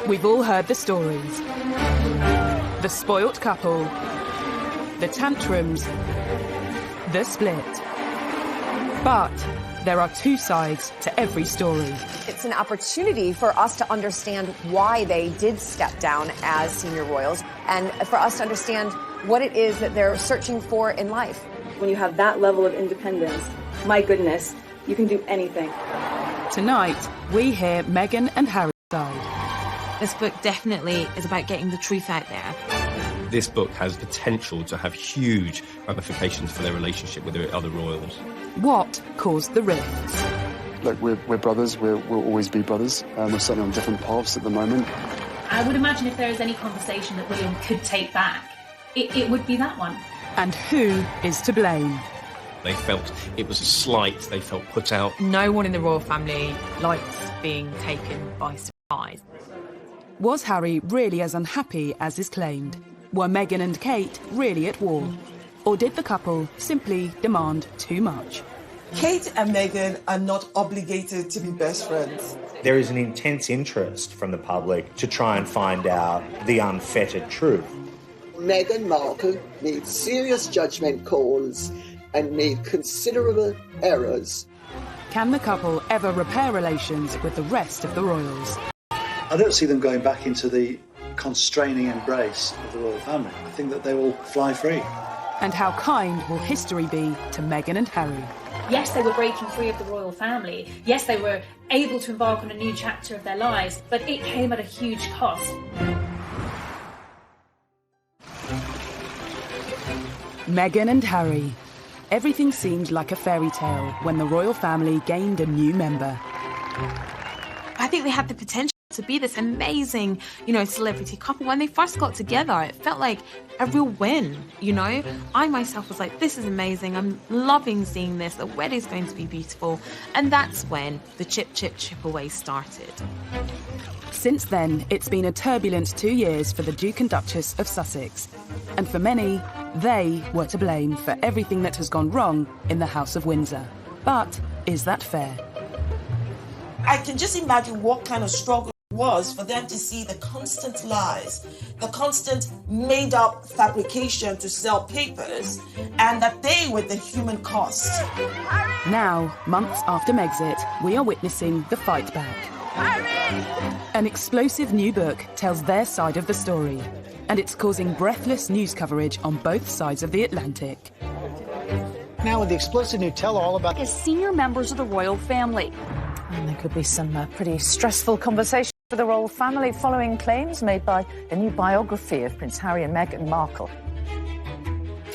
We've all heard the stories. The spoilt couple, the tantrums, the split. But there are two sides to every story. It's an opportunity for us to understand why they did step down as senior royals and for us to understand what it is that they're searching for in life. When you have that level of independence, my goodness, you can do anything. Tonight, we hear Meghan and Harry's side. This book definitely is about getting the truth out there. This book has potential to have huge ramifications for their relationship with the other royals. What caused the rifts? Look, we're brothers. We'll always be brothers. We're certainly on different paths at the moment. I would imagine if there is any conversation that William could take back, it would be that one. And who is to blame? They felt it was a slight, they felt put out. No one in the royal family likes being taken by surprise. Was Harry really as unhappy as is claimed? Were Meghan and Kate really at war? Or did the couple simply demand too much? Kate and Meghan are not obligated to be best friends. There is an intense interest from the public to try and find out the unfettered truth. Meghan Markle made serious judgment calls and made considerable errors. Can the couple ever repair relations with the rest of the royals? I don't see them going back into the constraining embrace of the royal family. I think that they will fly free. And how kind will history be to Meghan and Harry? Yes, they were breaking free of the royal family. Yes, they were able to embark on a new chapter of their lives, but it came at a huge cost. Meghan and Harry. Everything seemed like a fairy tale when the royal family gained a new member. I think they had the potential to be this amazing, celebrity couple. When they first got together, it felt like a real win, I myself was like, this is amazing. I'm loving seeing this. The wedding's going to be beautiful. And that's when the chip away started. Since then, it's been a turbulent 2 years for the Duke and Duchess of Sussex. And for many, they were to blame for everything that has gone wrong in the House of Windsor. But is that fair? I can just imagine what kind of struggle it was for them to see the constant lies, the constant made-up fabrication to sell papers, and that they were the human cost. Now, months after Megxit, we are witnessing the fight back. An explosive new book tells their side of the story, and it's causing breathless news coverage on both sides of the Atlantic. Now with the explosive new tell-all about as senior members of the royal family. And there could be some pretty stressful conversations for the royal family following claims made by a new biography of Prince Harry and Meghan Markle.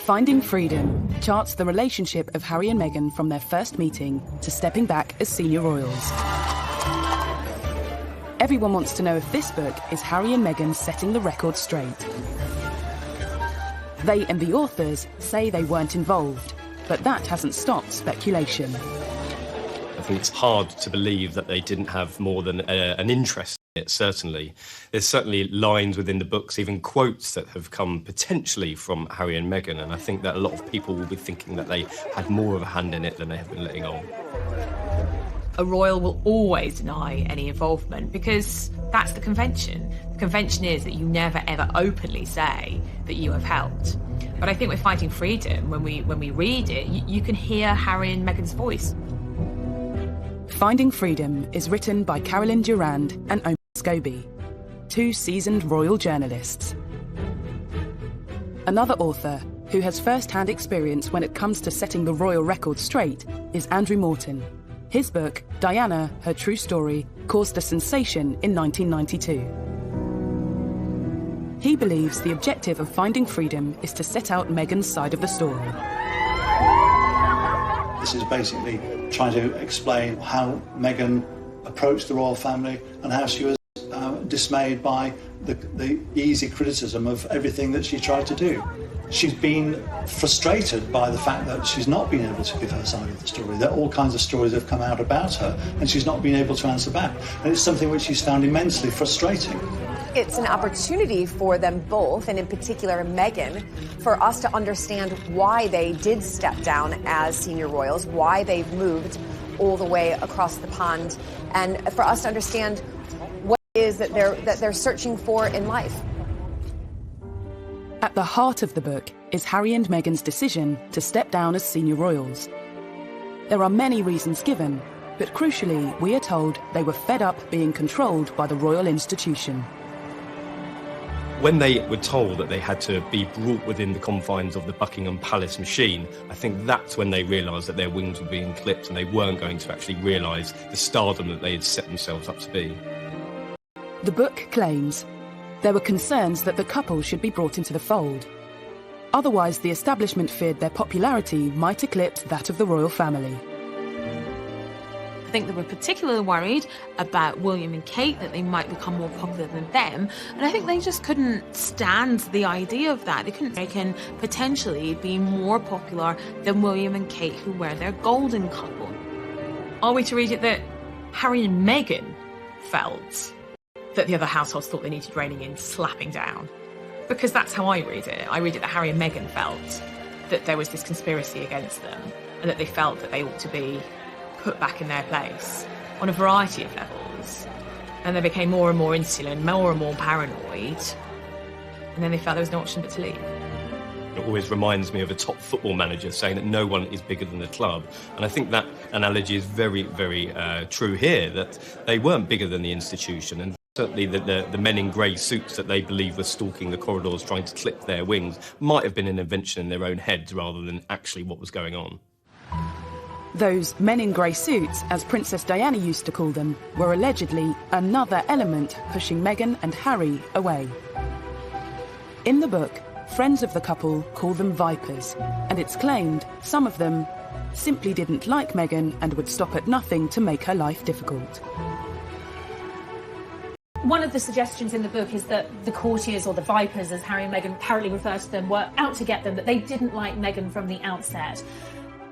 Finding Freedom charts the relationship of Harry and Meghan from their first meeting to stepping back as senior royals. Everyone wants to know if this book is Harry and Meghan setting the record straight. They and the authors say they weren't involved, but that hasn't stopped speculation. I think it's hard to believe that they didn't have more than an interest in it, certainly. There's certainly lines within the books, even quotes that have come potentially from Harry and Meghan, and I think that a lot of people will be thinking that they had more of a hand in it than they have been letting on. A royal will always deny any involvement because that's the convention. The convention is that you never ever openly say that you have helped. But I think with Fighting Freedom, when we read it, you can hear Harry and Meghan's voice. Finding Freedom is written by Carolyn Durand and Omar Scobie, two seasoned royal journalists. Another author who has first-hand experience when it comes to setting the royal record straight is Andrew Morton. His book, Diana, Her True Story, caused a sensation in 1992. He believes the objective of Finding Freedom is to set out Meghan's side of the story. This is basically trying to explain how Meghan approached the royal family and how she was dismayed by the easy criticism of everything that she tried to do. She's been frustrated by the fact that she's not been able to give her side of the story. There are all kinds of stories that have come out about her, and she's not been able to answer back. And it's something which she's found immensely frustrating. It's an opportunity for them both, and in particular Meghan, for us to understand why they did step down as senior royals, why they've moved all the way across the pond, and for us to understand is that they're searching for in life. At the heart of the book is Harry and Meghan's decision to step down as senior royals. There are many reasons given, but crucially, we are told they were fed up being controlled by the royal institution. When they were told that they had to be brought within the confines of the Buckingham Palace machine, I think that's when they realised that their wings were being clipped and they weren't going to actually realise the stardom that they had set themselves up to be. The book claims there were concerns that the couple should be brought into the fold. Otherwise, the establishment feared their popularity might eclipse that of the royal family. I think they were particularly worried about William and Kate, that they might become more popular than them. And I think they just couldn't stand the idea of that. They couldn't reckon potentially be more popular than William and Kate, who were their golden couple. Are we to read it that Harry and Meghan felt that the other households thought they needed reining in, slapping down? Because that's how I read it. I read it that Harry and Meghan felt that there was this conspiracy against them and that they felt that they ought to be put back in their place on a variety of levels. And they became more and more insular, more and more paranoid. And then they felt there was no option but to leave. It always reminds me of a top football manager saying that no one is bigger than the club. And I think that analogy is very, very true here, that they weren't bigger than the institution. And certainly the men in grey suits that they believe were stalking the corridors trying to clip their wings might have been an invention in their own heads rather than actually what was going on. Those men in grey suits, as Princess Diana used to call them, were allegedly another element pushing Meghan and Harry away. In the book, friends of the couple call them vipers, and it's claimed some of them simply didn't like Meghan and would stop at nothing to make her life difficult. One of the suggestions in the book is that the courtiers, or the vipers as Harry and Meghan apparently refer to them, were out to get them, that they didn't like Meghan from the outset.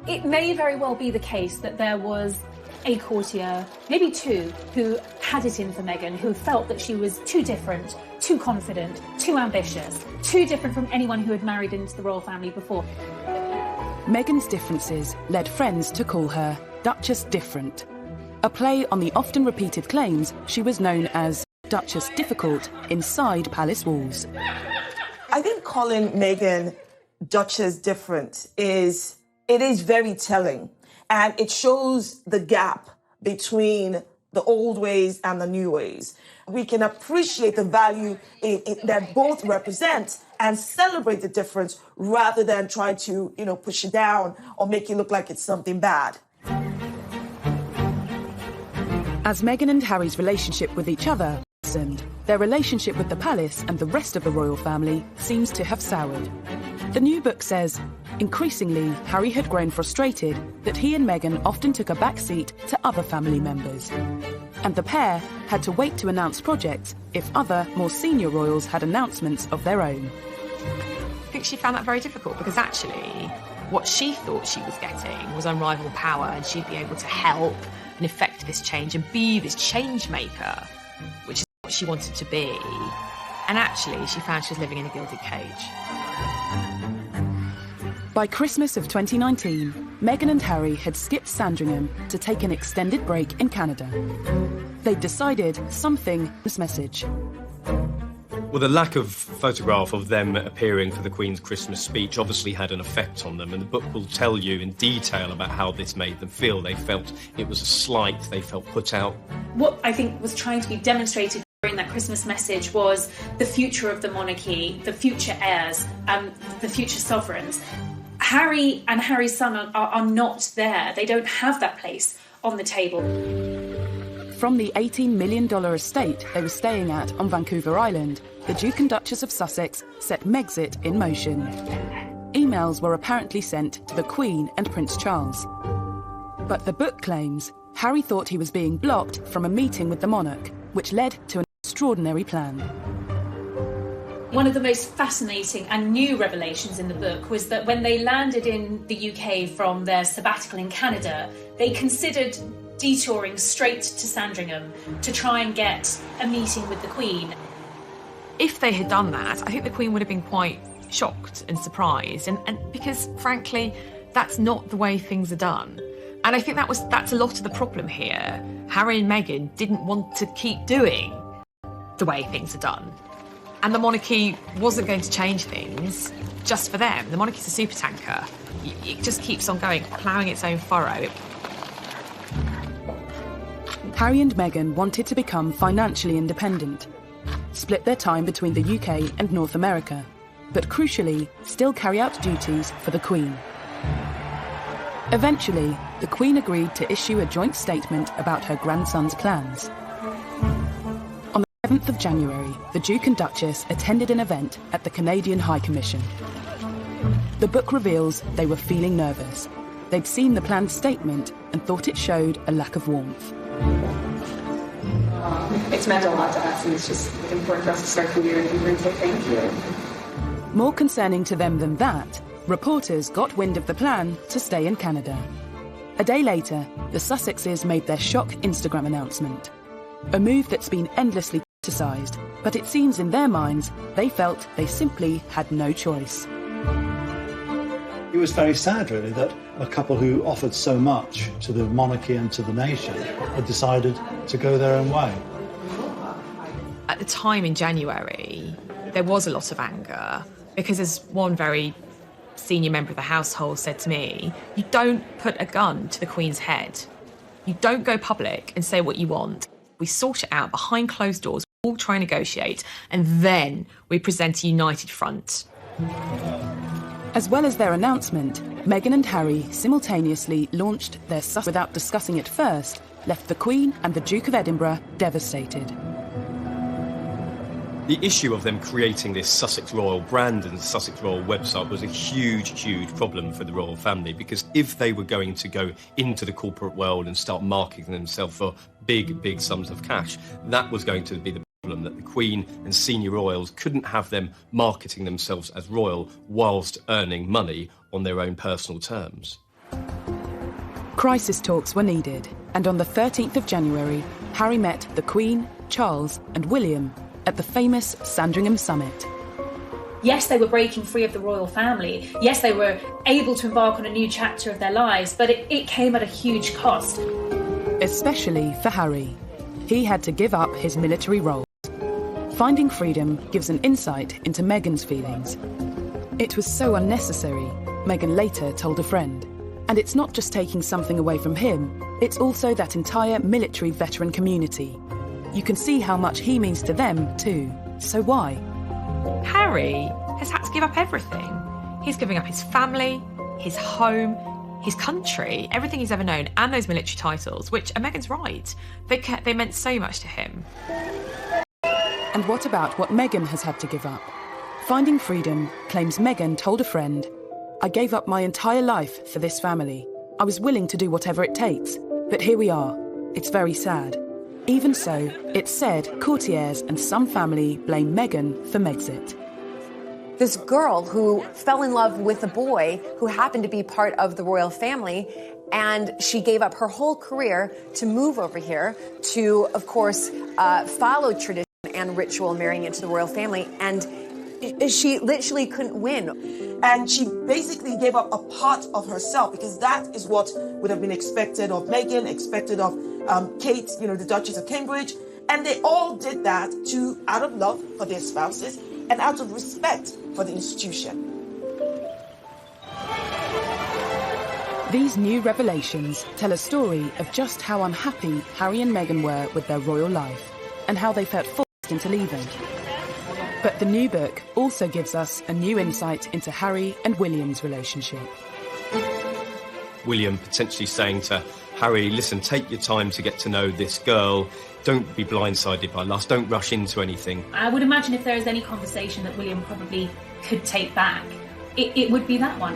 It may very well be the case that there was a courtier, maybe two, who had it in for Meghan, who felt that she was too different, too confident, too ambitious, too different from anyone who had married into the royal family before. Meghan's differences led friends to call her Duchess Different, a play on the often repeated claims she was known as Duchess Difficult inside palace walls. I think calling Meghan Duchess Different is very telling, and it shows the gap between the old ways and the new ways. We can appreciate the value that both represent and celebrate the difference rather than try to, push it down or make it look like it's something bad. As Meghan and Harry's relationship with each other worsened, their relationship with the palace and the rest of the royal family seems to have soured. The new book says, increasingly, Harry had grown frustrated that he and Meghan often took a backseat to other family members. And the pair had to wait to announce projects if other, more senior royals had announcements of their own. I think she found that very difficult because actually what she thought she was getting was unrivaled power, and she'd be able to help and effect this change and be this change maker, which is what she wanted to be. And actually she found she was living in a gilded cage. By Christmas of 2019, Meghan and Harry had skipped Sandringham to take an extended break in Canada. They'd decided something was message. Well, the lack of photograph of them appearing for the Queen's Christmas speech obviously had an effect on them, and the book will tell you in detail about how this made them feel. They felt it was a slight, they felt put out. What I think was trying to be demonstrated during that Christmas message was the future of the monarchy, the future heirs, the future sovereigns. Harry and Harry's son are not there. They don't have that place on the table. From the $18 million estate they were staying at on Vancouver Island, the Duke and Duchess of Sussex set Megxit in motion. Emails were apparently sent to the Queen and Prince Charles. But the book claims Harry thought he was being blocked from a meeting with the monarch, which led to an extraordinary plan. One of the most fascinating and new revelations in the book was that when they landed in the UK from their sabbatical in Canada, they considered detouring straight to Sandringham to try and get a meeting with the Queen. If they had done that, I think the Queen would have been quite shocked and surprised, and because, frankly, that's not the way things are done. And I think that's a lot of the problem here. Harry and Meghan didn't want to keep doing the way things are done. And the monarchy wasn't going to change things just for them. The monarchy's a supertanker. It just keeps on going, ploughing its own furrow. Harry and Meghan wanted to become financially independent, split their time between the UK and North America, but crucially, still carry out duties for the Queen. Eventually, the Queen agreed to issue a joint statement about her grandson's plans. On the 7th of January, the Duke and Duchess attended an event at the Canadian High Commission. The book reveals they were feeling nervous. They'd seen the planned statement and thought it showed a lack of warmth. It's meant a lot to us, and it's just important for us to start the year and say thank you. More concerning to them than that, reporters got wind of the plan to stay in Canada. A day later, the Sussexes made their shock Instagram announcement. A move that's been endlessly criticised, but it seems in their minds they felt they simply had no choice. It was very sad, really, that a couple who offered so much to the monarchy and to the nation had decided to go their own way. At the time in January, there was a lot of anger because, as one very senior member of the household said to me, you don't put a gun to the Queen's head. You don't go public and say what you want. We sort it out behind closed doors, we all try and negotiate, and then we present a united front. As well as their announcement, Meghan and Harry simultaneously launched their without discussing it first, left the Queen and the Duke of Edinburgh devastated. The issue of them creating this Sussex Royal brand and Sussex Royal website was a huge, huge problem for the royal family, because if they were going to go into the corporate world and start marketing themselves for big, big sums of cash, that was going to be the problem, that the Queen and senior royals couldn't have them marketing themselves as royal whilst earning money on their own personal terms. Crisis talks were needed, and on the 13th of January, Harry met the Queen, Charles and William at the famous Sandringham Summit. Yes, they were breaking free of the royal family. Yes, they were able to embark on a new chapter of their lives, but it came at a huge cost. Especially for Harry. He had to give up his military role. Finding freedom gives an insight into Meghan's feelings. It was so unnecessary, Meghan later told a friend. And it's not just taking something away from him, it's also that entire military veteran community. You can see how much he means to them too. So why? Harry has had to give up everything. He's giving up his family, his home, his country, everything he's ever known, and those military titles, which, and Meghan's right, they meant so much to him. And what about what Meghan has had to give up? Finding freedom claims Meghan told a friend, "I gave up my entire life for this family. I was willing to do whatever it takes, but here we are. It's very sad." Even so, it's said courtiers and some family blame Meghan for Megxit. This girl who fell in love with a boy who happened to be part of the royal family, and she gave up her whole career to move over here to, of course, follow tradition and ritual, marrying into the royal family, and she literally couldn't win. And she basically gave up a part of herself, because that is what would have been expected of Meghan, expected of Kate, the Duchess of Cambridge. And they all did that out of love for their spouses and out of respect for the institution. These new revelations tell a story of just how unhappy Harry and Meghan were with their royal life and how they felt forced into leaving. But the new book also gives us a new insight into Harry and William's relationship. William potentially saying to Harry, listen, take your time to get to know this girl. Don't be blindsided by lust. Don't rush into anything. I would imagine if there is any conversation that William probably could take back, it would be that one.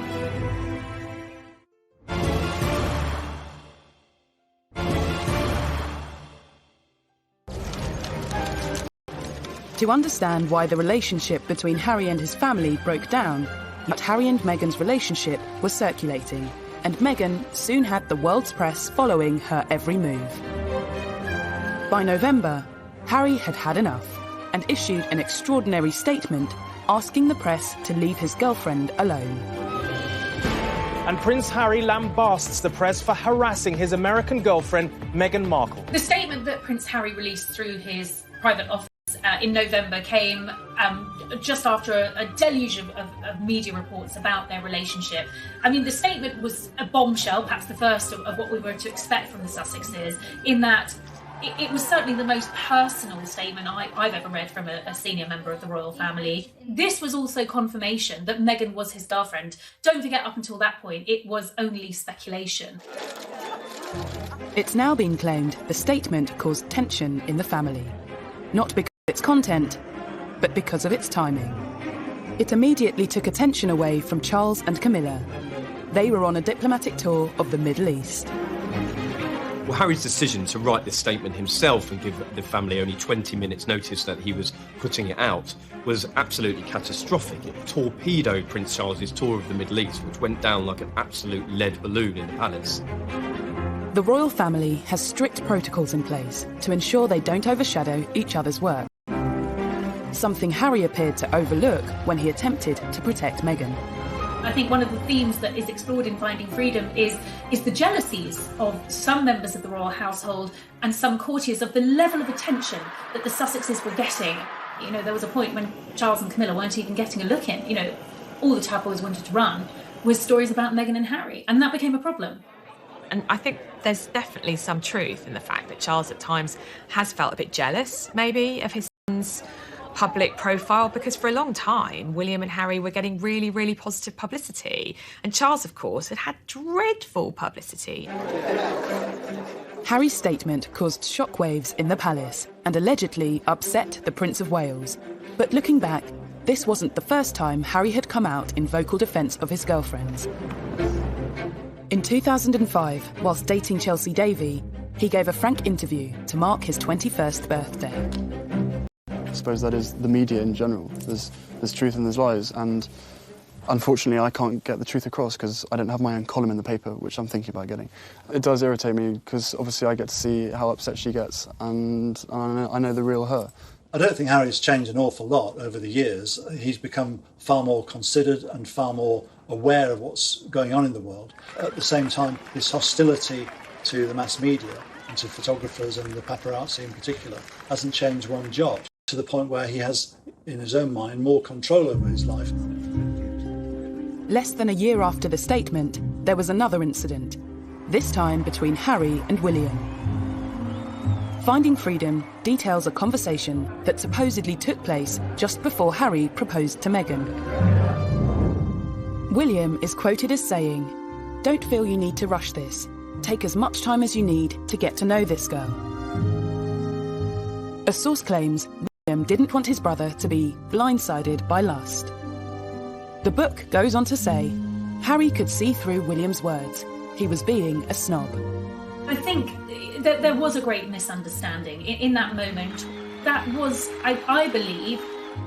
To understand why the relationship between Harry and his family broke down, yet Harry and Meghan's relationship was circulating, and Meghan soon had the world's press following her every move. By November, Harry had had enough and issued an extraordinary statement asking the press to leave his girlfriend alone. And Prince Harry lambasts the press for harassing his American girlfriend, Meghan Markle. The statement that Prince Harry released through his private office in November came just after a deluge of media reports about their relationship. I mean, the statement was a bombshell, perhaps the first of what we were to expect from the Sussexes, in that it was certainly the most personal statement I've ever read from a senior member of the royal family. This was also confirmation that Meghan was his girlfriend. Don't forget, up until that point, it was only speculation. It's now been claimed the statement caused tension in the family. Not because of its content, but because of its timing. It immediately took attention away from Charles and Camilla. They were on a diplomatic tour of the Middle East. Well, Harry's decision to write this statement himself and give the family only 20 minutes notice that he was putting it out was absolutely catastrophic. It torpedoed Prince Charles's tour of the Middle East, which went down like an absolute lead balloon in the palace. The royal family has strict protocols in place to ensure they don't overshadow each other's work. Something Harry appeared to overlook when he attempted to protect Meghan. I think one of the themes that is explored in Finding Freedom is the jealousies of some members of the royal household and some courtiers of the level of attention that the Sussexes were getting. You know, there was a point when Charles and Camilla weren't even getting a look in. You know, all the tabloids wanted to run was stories about Meghan and Harry, and that became a problem. And I think there's definitely some truth in the fact that Charles at times has felt a bit jealous, maybe, of his son's public profile, because for a long time William and Harry were getting really, really positive publicity, and Charles, of course, had dreadful publicity. Harry's statement caused shockwaves in the palace and allegedly upset the Prince of Wales. But looking back, this wasn't the first time Harry had come out in vocal defence of his girlfriends. In 2005, whilst dating Chelsea Davy, he gave a frank interview to mark his 21st birthday. I suppose that is the media in general. There's truth and there's lies, and unfortunately I can't get the truth across because I don't have my own column in the paper, which I'm thinking about getting. It does irritate me because obviously I get to see how upset she gets, and I know the real her. I don't think Harry's changed an awful lot over the years. He's become far more considered and far more aware of what's going on in the world. At the same time, this hostility to the mass media and to photographers and the paparazzi in particular hasn't changed one jot, to the point where he has, in his own mind, more control over his life. Less than a year after the statement, there was another incident, this time between Harry and William. Finding Freedom details a conversation that supposedly took place just before Harry proposed to Meghan. William is quoted as saying, "Don't feel you need to rush this. Take as much time as you need to get to know this girl." A source claims William didn't want his brother to be blindsided by lust. The book goes on to say, Harry could see through William's words. He was being a snob. I think that there was a great misunderstanding in that moment. That was, I believe,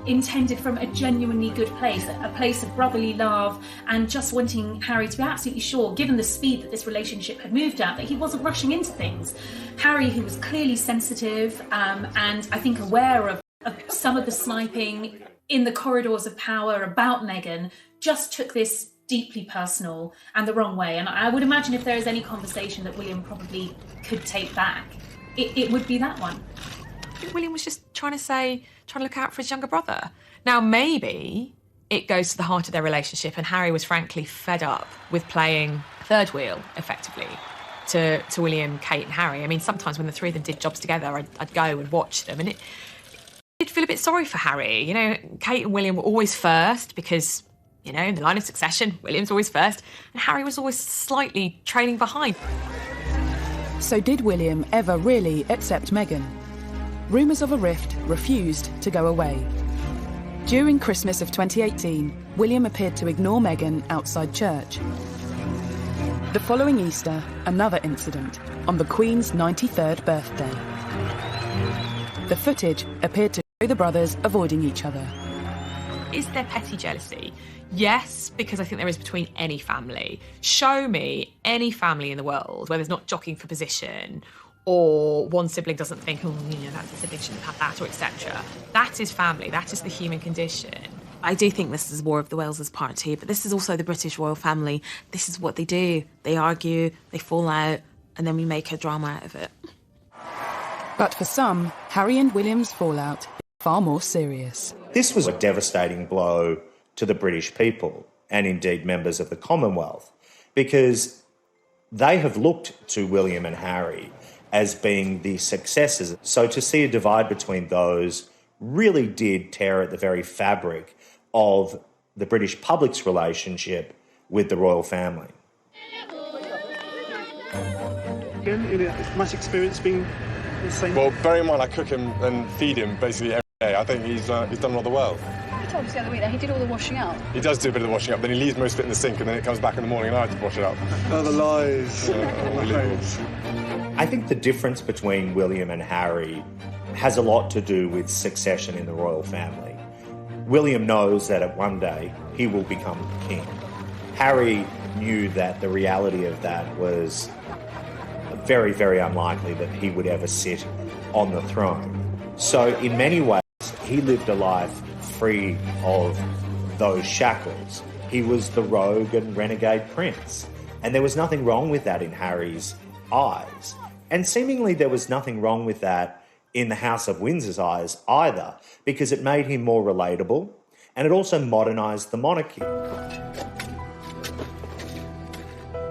intended from a genuinely good place, a place of brotherly love and just wanting Harry to be absolutely sure, given the speed that this relationship had moved at, that he wasn't rushing into things. Harry, who was clearly sensitive and I think aware of some of the sniping in the corridors of power about Meghan, just took this deeply personal and the wrong way. And I would imagine if there is any conversation that William probably could take back, it would be that one. I think William was just trying to look out for his younger brother. Now, maybe it goes to the heart of their relationship, and Harry was frankly fed up with playing third wheel, effectively, to William, Kate and Harry. I mean, sometimes when the three of them did jobs together, I'd go and watch them, and it did feel a bit sorry for Harry. You know, Kate and William were always first because, you know, in the line of succession, William's always first, and Harry was always slightly trailing behind. So did William ever really accept Meghan? Rumours of a rift refused to go away. During Christmas of 2018, William appeared to ignore Meghan outside church. The following Easter, another incident, on the Queen's 93rd birthday. The footage appeared to show the brothers avoiding each other. Is there petty jealousy? Yes, because I think there is between any family. Show me any family in the world where there's not jockeying for position, or one sibling doesn't think, oh, you know, that's the sibling shouldn't have had that, or etc. That is family. That is the human condition. I do think this is War of the Waleses Part 2, but this is also the British royal family. This is what they do. They argue, they fall out, and then we make a drama out of it. But for some, Harry and William's fallout is far more serious. This was a devastating blow to the British people and indeed members of the Commonwealth, because they have looked to William and Harry as being the successors. So to see a divide between those really did tear at the very fabric of the British public's relationship with the royal family. Has much experience being the same? Well, bear in mind I cook him and feed him basically every day. I think he's done rather well. You told us the other week that he did all the washing up. He does do a bit of the washing up, then he leaves most of it in the sink and then it comes back in the morning and I have to wash it up. Oh, the lies. Lies. I think the difference between William and Harry has a lot to do with succession in the royal family. William knows that at one day he will become king. Harry knew that the reality of that was very, very unlikely that he would ever sit on the throne. So in many ways, he lived a life free of those shackles. He was the rogue and renegade prince. And there was nothing wrong with that in Harry's eyes. And seemingly there was nothing wrong with that in the House of Windsor's eyes either, because it made him more relatable and it also modernised the monarchy.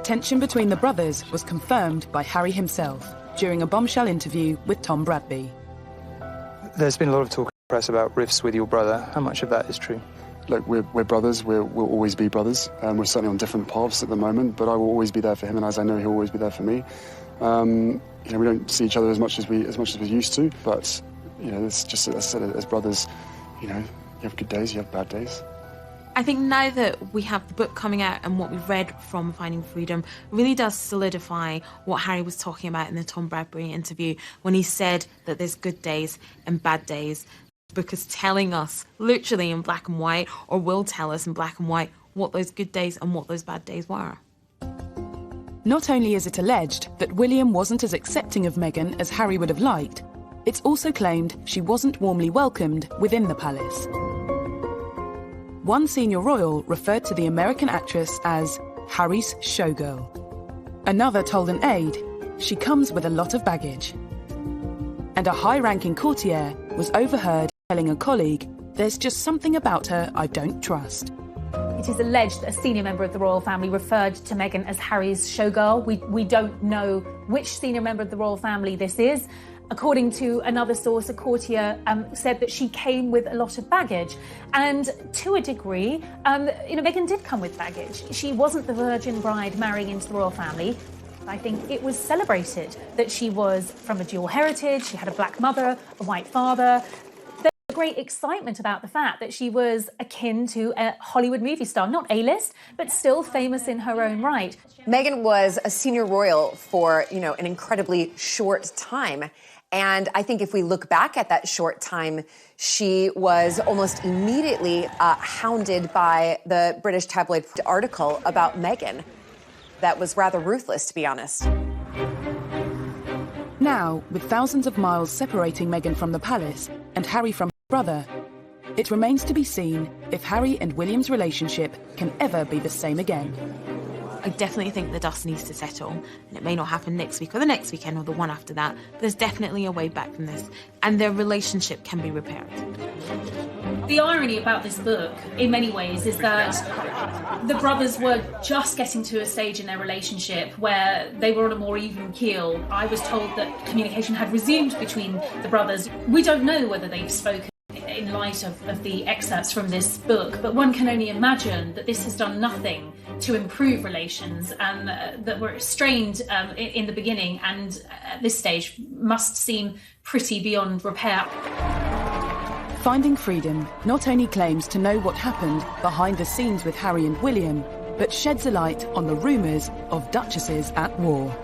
Tension between the brothers was confirmed by Harry himself during a bombshell interview with Tom Bradby. There's been a lot of talk in the press about rifts with your brother. How much of that is true? Look, we're brothers. We'll always be brothers. We're certainly on different paths at the moment, but I will always be there for him, and as I know he'll always be there for me. We don't see each other as much as we used to, but it's just, as I said, as brothers, you have good days, you have bad days. I think now that we have the book coming out and what we've read from Finding Freedom really does solidify what Harry was talking about in the Tom Bradby interview when he said that there's good days and bad days. The book is telling us literally in black and white, or will tell us in black and white, what those good days and what those bad days were. Not only is it alleged that William wasn't as accepting of Meghan as Harry would have liked, it's also claimed she wasn't warmly welcomed within the palace. One senior royal referred to the American actress as Harry's showgirl. Another told an aide she comes with a lot of baggage. And a high-ranking courtier was overheard telling a colleague, "There's just something about her I don't trust." It is alleged that a senior member of the royal family referred to Meghan as Harry's showgirl. We don't know which senior member of the royal family this is. According to another source, a courtier said that she came with a lot of baggage. And to a degree, Meghan did come with baggage. She wasn't the virgin bride marrying into the royal family. I think it was celebrated that she was from a dual heritage. She had a black mother, a white father. There's great excitement about the fact that she was akin to a Hollywood movie star, not A-list, but still famous in her own right. Meghan was a senior royal for, an incredibly short time. And I think if we look back at that short time, she was almost immediately hounded by the British tabloid article about Meghan. That was rather ruthless, to be honest. Now, with thousands of miles separating Meghan from the palace and Harry from her brother, it remains to be seen if Harry and William's relationship can ever be the same again. I definitely think the dust needs to settle, and it may not happen next week or the next weekend or the one after that, but there's definitely a way back from this, and their relationship can be repaired. The irony about this book, in many ways, is that the brothers were just getting to a stage in their relationship where they were on a more even keel. I was told that communication had resumed between the brothers. We don't know whether they've spoken in light of the excerpts from this book, but one can only imagine that this has done nothing to improve relations that were strained in the beginning and at this stage must seem pretty beyond repair. Finding Freedom not only claims to know what happened behind the scenes with Harry and William, but sheds a light on the rumours of duchesses at war.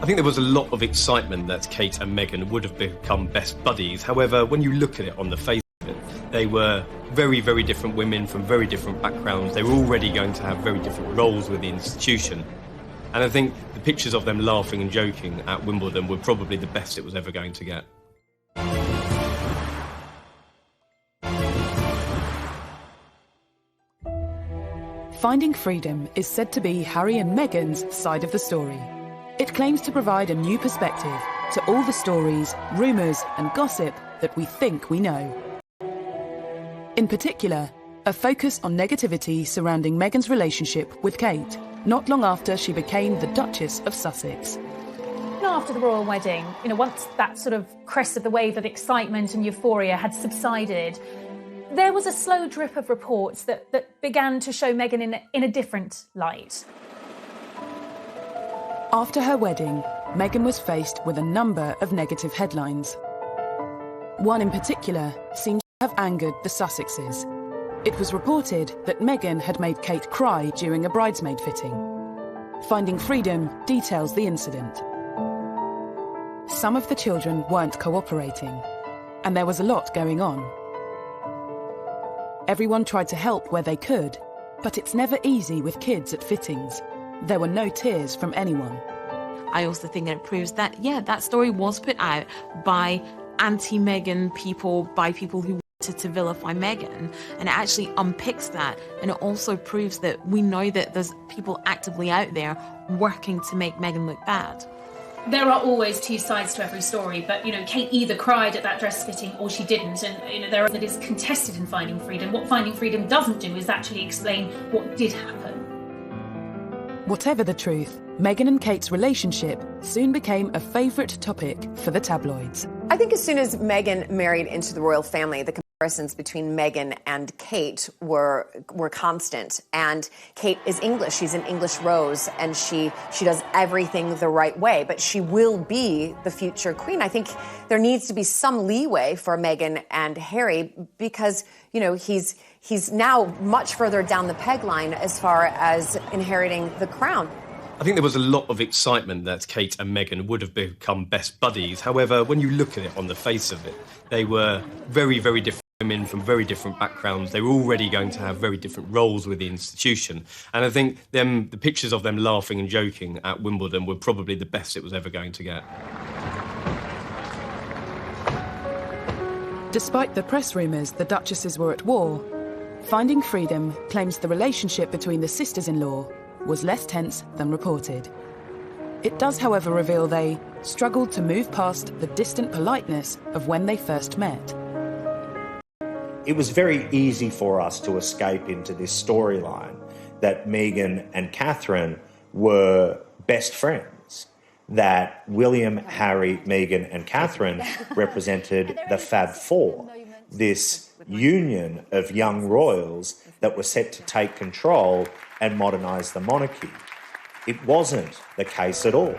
I think there was a lot of excitement that Kate and Meghan would have become best buddies. However, when you look at it on the face of it, they were very, very different women from very different backgrounds. They were already going to have very different roles with the institution. And I think the pictures of them laughing and joking at Wimbledon were probably the best it was ever going to get. Finding Freedom is said to be Harry and Meghan's side of the story. It claims to provide a new perspective to all the stories, rumours and gossip that we think we know. In particular, a focus on negativity surrounding Meghan's relationship with Kate, not long after she became the Duchess of Sussex. After the royal wedding, once that sort of crest of the wave of excitement and euphoria had subsided, there was a slow drip of reports that began to show Meghan in a different light. After her wedding, Meghan was faced with a number of negative headlines. One in particular seems to have angered the Sussexes. It was reported that Meghan had made Kate cry during a bridesmaid fitting. Finding Freedom details the incident. Some of the children weren't cooperating, and there was a lot going on. Everyone tried to help where they could, but it's never easy with kids at fittings. There were no tears from anyone. I also think that it proves that, that story was put out by anti-Meghan people, by people who wanted to vilify Meghan, and it actually unpicks that, and it also proves that we know that there's people actively out there working to make Meghan look bad. There are always two sides to every story, but, Kate either cried at that dress fitting or she didn't, and, that is contested in Finding Freedom. What Finding Freedom doesn't do is actually explain what did happen. Whatever the truth, Meghan and Kate's relationship soon became a favourite topic for the tabloids. I think as soon as Meghan married into the royal family, the comparisons between Meghan and Kate were constant. And Kate is English. She's an English rose, and she does everything the right way. But she will be the future queen. I think there needs to be some leeway for Meghan and Harry because, he's now much further down the peg line as far as inheriting the crown. I think there was a lot of excitement that Kate and Meghan would have become best buddies. However, when you look at it on the face of it, they were very, very different women from very different backgrounds. They were already going to have very different roles with the institution. And I think the pictures of them laughing and joking at Wimbledon were probably the best it was ever going to get. Despite the press rumours the Duchesses were at war, Finding Freedom claims the relationship between the sisters-in-law was less tense than reported. It does, however, reveal they struggled to move past the distant politeness of when they first met. It was very easy for us to escape into this storyline that Meghan and Catherine were best friends, that William, Harry, Meghan and Catherine represented the Fab Four, this union of young royals that were set to take control and modernise the monarchy. It wasn't the case at all.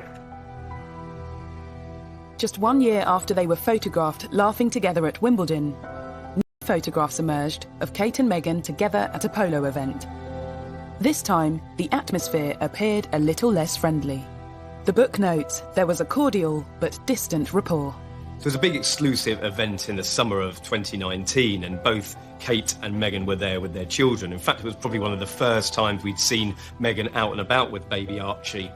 Just 1 year after they were photographed laughing together at Wimbledon, new photographs emerged of Kate and Meghan together at a polo event. This time, the atmosphere appeared a little less friendly. The book notes there was a cordial but distant rapport. It was a big exclusive event in the summer of 2019, and both Kate and Meghan were there with their children. In fact, it was probably one of the first times we'd seen Meghan out and about with baby Archie.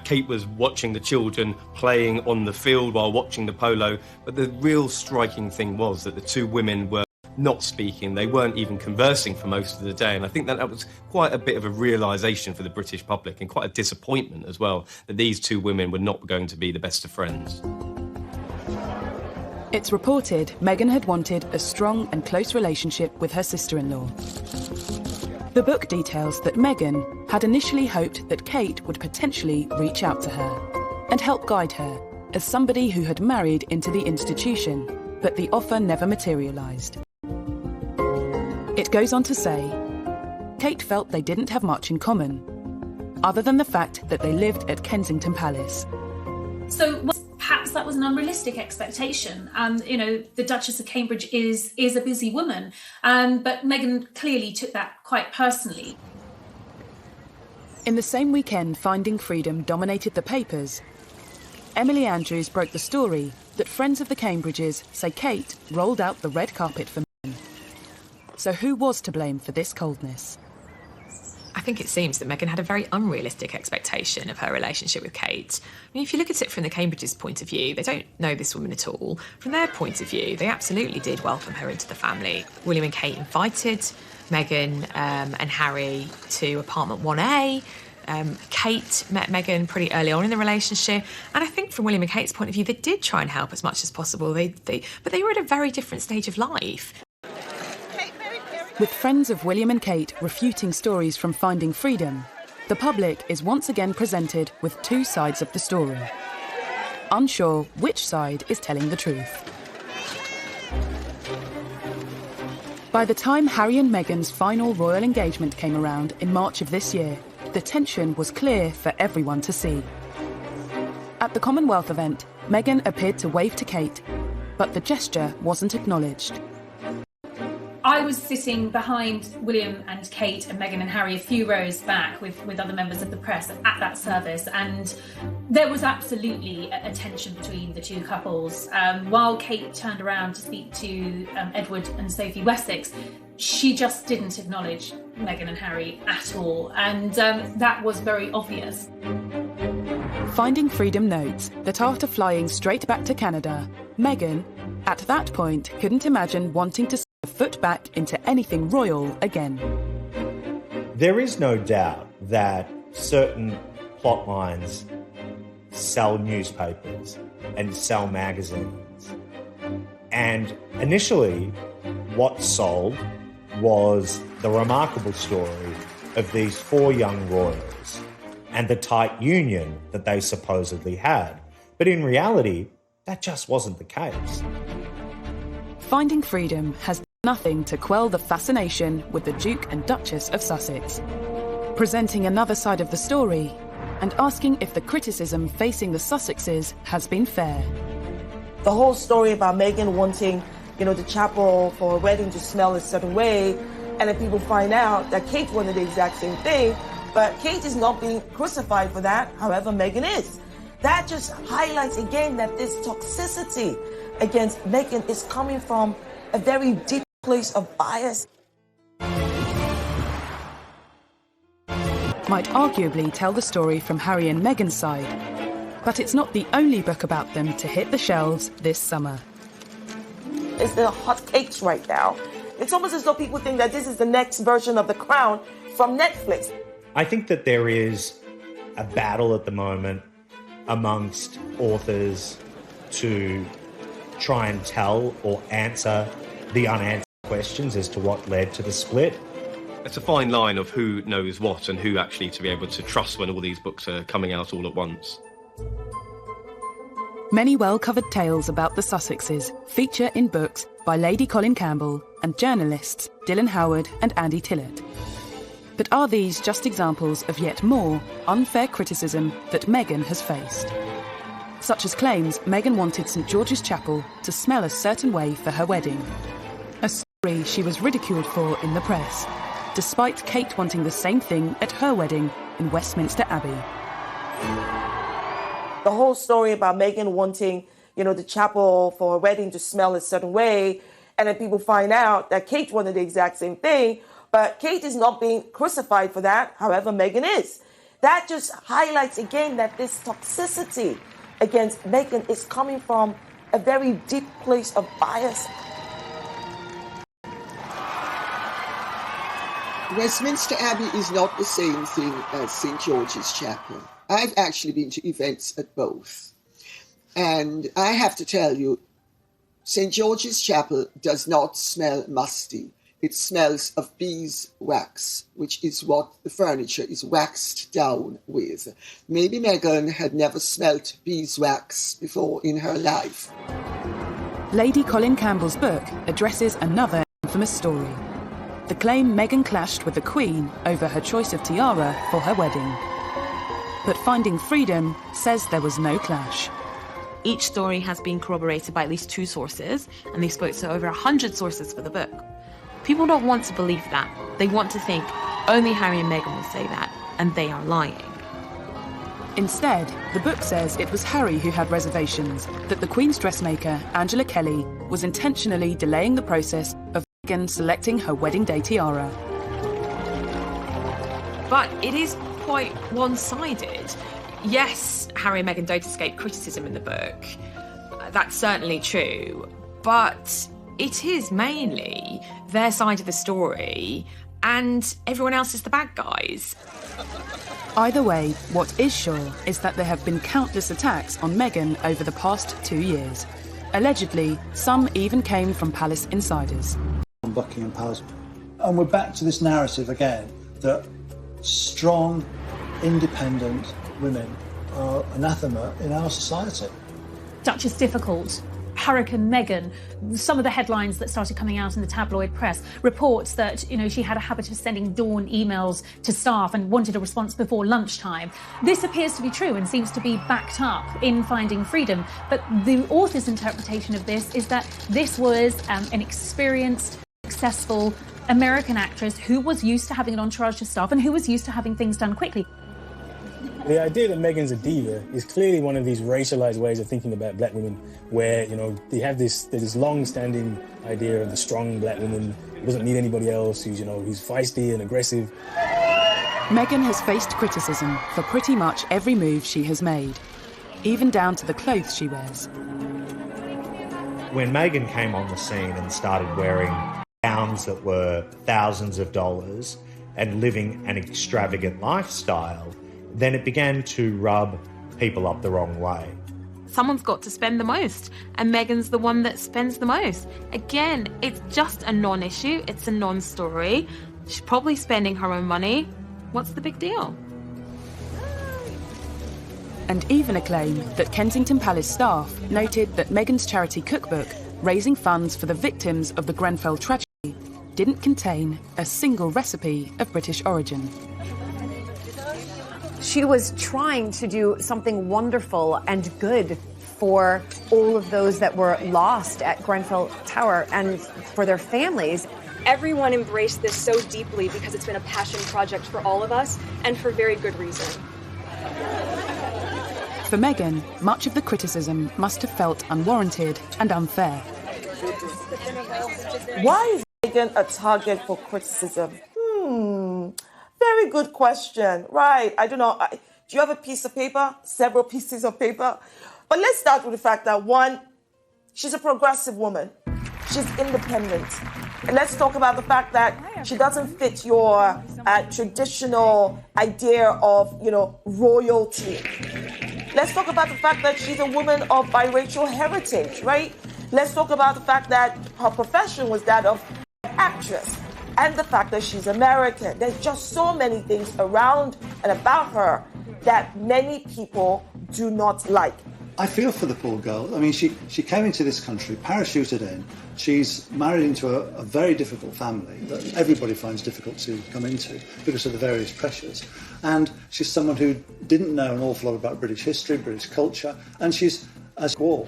Kate was watching the children playing on the field while watching the polo, but the real striking thing was that the two women were not speaking. They weren't even conversing for most of the day, and I think that was quite a bit of a realisation for the British public and quite a disappointment as well, that these two women were not going to be the best of friends. It's reported Meghan had wanted a strong and close relationship with her sister-in-law. The book details that Meghan had initially hoped that Kate would potentially reach out to her and help guide her as somebody who had married into the institution, but the offer never materialised. It goes on to say, Kate felt they didn't have much in common, other than the fact that they lived at Kensington Palace. So perhaps that was an unrealistic expectation. The Duchess of Cambridge is a busy woman, but Meghan clearly took that quite personally. In the same weekend Finding Freedom dominated the papers, Emily Andrews broke the story that friends of the Cambridges say Kate rolled out the red carpet for Meghan. So who was to blame for this coldness? I think it seems that Meghan had a very unrealistic expectation of her relationship with Kate. I mean, if you look at it from the Cambridges' point of view, they don't know this woman at all. From their point of view, they absolutely did welcome her into the family. William and Kate invited Meghan and Harry to apartment 1A. Kate met Meghan pretty early on in the relationship, and I think from William and Kate's point of view, they did try and help as much as possible. But they were at a very different stage of life. Kate, very With friends of William and Kate refuting stories from Finding Freedom, the public is once again presented with two sides of the story, unsure which side is telling the truth. By the time Harry and Meghan's final royal engagement came around in March of this year, the tension was clear for everyone to see. At the Commonwealth event, Meghan appeared to wave to Kate, but the gesture wasn't acknowledged. I was sitting behind William and Kate and Meghan and Harry a few rows back with other members of the press at that service, and there was absolutely a tension between the two couples. While Kate turned around to speak to Edward and Sophie Wessex, she just didn't acknowledge Meghan and Harry at all, and that was very obvious. Finding Freedom notes that after flying straight back to Canada, Meghan, at that point, couldn't imagine wanting to a foot back into anything royal again. There is no doubt that certain plot lines sell newspapers and sell magazines. And initially, what sold was the remarkable story of these four young royals and the tight union that they supposedly had. But in reality, that just wasn't the case. Finding Freedom has nothing to quell the fascination with the Duke and Duchess of Sussex, presenting another side of the story and asking if the criticism facing the Sussexes has been fair. The whole story about Meghan wanting, the chapel for a wedding to smell a certain way, and then people find out that Kate wanted the exact same thing, but Kate is not being crucified for that, however Meghan is. That just highlights again that this toxicity against Meghan is coming from a very deep place of bias. Might arguably tell the story from Harry and Meghan's side, but it's not the only book about them to hit the shelves this summer. It's the hot cakes right now. It's almost as though people think that this is the next version of The Crown from Netflix. I think that there is a battle at the moment amongst authors to try and tell or answer the unanswered questions as to what led to the split. It's a fine line of who knows what and who actually to be able to trust when all these books are coming out all at once. Many well-covered tales about the Sussexes feature in books by Lady Colin Campbell and journalists Dylan Howard and Andy Tillett. But are these just examples of yet more unfair criticism that Meghan has faced? Such as claims Meghan wanted St George's Chapel to smell a certain way for her wedding. A story she was ridiculed for in the press, despite Kate wanting the same thing at her wedding in Westminster Abbey. The whole story about Meghan wanting, the chapel for a wedding to smell a certain way, and then people find out that Kate wanted the exact same thing, but Kate is not being crucified for that, however Meghan is. That just highlights again that this toxicity against Meghan is coming from a very deep place of bias. Westminster Abbey is not the same thing as St George's Chapel. I've actually been to events at both. And I have to tell you, St George's Chapel does not smell musty. It smells of beeswax, which is what the furniture is waxed down with. Maybe Meghan had never smelt beeswax before in her life. Lady Colin Campbell's book addresses another infamous story. The claim Meghan clashed with the Queen over her choice of tiara for her wedding. But Finding Freedom says there was no clash. Each story has been corroborated by at least 2 sources, and they spoke to over 100 sources for the book. People don't want to believe that. They want to think only Harry and Meghan will say that, and they are lying. Instead, the book says it was Harry who had reservations, that the Queen's dressmaker, Angela Kelly, was intentionally delaying the process of Meghan selecting her wedding day tiara. But it is quite one-sided. Yes, Harry and Meghan don't escape criticism in the book. That's certainly true. But it is mainly their side of the story, and everyone else is the bad guys. Either way, what is sure is that there have been countless attacks on Meghan over the past 2 years. Allegedly, some even came from palace insiders. Buckingham Palace And we're back to this narrative again, that strong, independent women are anathema in our society. Duchess difficult. Hurricane Meghan, some of the headlines that started coming out in the tabloid press, reports that, she had a habit of sending dawn emails to staff and wanted a response before lunchtime. This appears to be true and seems to be backed up in Finding Freedom. But the author's interpretation of this is that this was an experienced, successful American actress who was used to having an entourage of staff and who was used to having things done quickly. The idea that Meghan's a diva is clearly one of these racialized ways of thinking about black women where, they have this long-standing idea of the strong black woman who doesn't need anybody else, who's feisty and aggressive. Meghan has faced criticism for pretty much every move she has made, even down to the clothes she wears. When Meghan came on the scene and started wearing gowns that were thousands of dollars and living an extravagant lifestyle, then it began to rub people up the wrong way. Someone's got to spend the most, and Meghan's the one that spends the most. Again, it's just a non-issue, it's a non-story. She's probably spending her own money. What's the big deal? And even a claim that Kensington Palace staff noted that Meghan's charity cookbook, raising funds for the victims of the Grenfell tragedy, didn't contain a single recipe of British origin. She was trying to do something wonderful and good for all of those that were lost at Grenfell Tower and for their families. Everyone embraced this so deeply because it's been a passion project for all of us, and for very good reason. For Meghan, much of the criticism must have felt unwarranted and unfair. Why is Meghan a target for criticism? Very good question. Right. I don't know. Do you have a piece of paper? Several pieces of paper? But let's start with the fact that, one, she's a progressive woman. She's independent. And let's talk about the fact that she doesn't fit your traditional idea of, royalty. Let's talk about the fact that she's a woman of biracial heritage, right? Let's talk about the fact that her profession was that of actress. And the fact that she's American. There's just so many things around and about her that many people do not like. I feel for the poor girl. I mean, she came into this country, parachuted in. She's married into a very difficult family that everybody finds difficult to come into because of the various pressures. And she's someone who didn't know an awful lot about British history, British culture, and she's as well.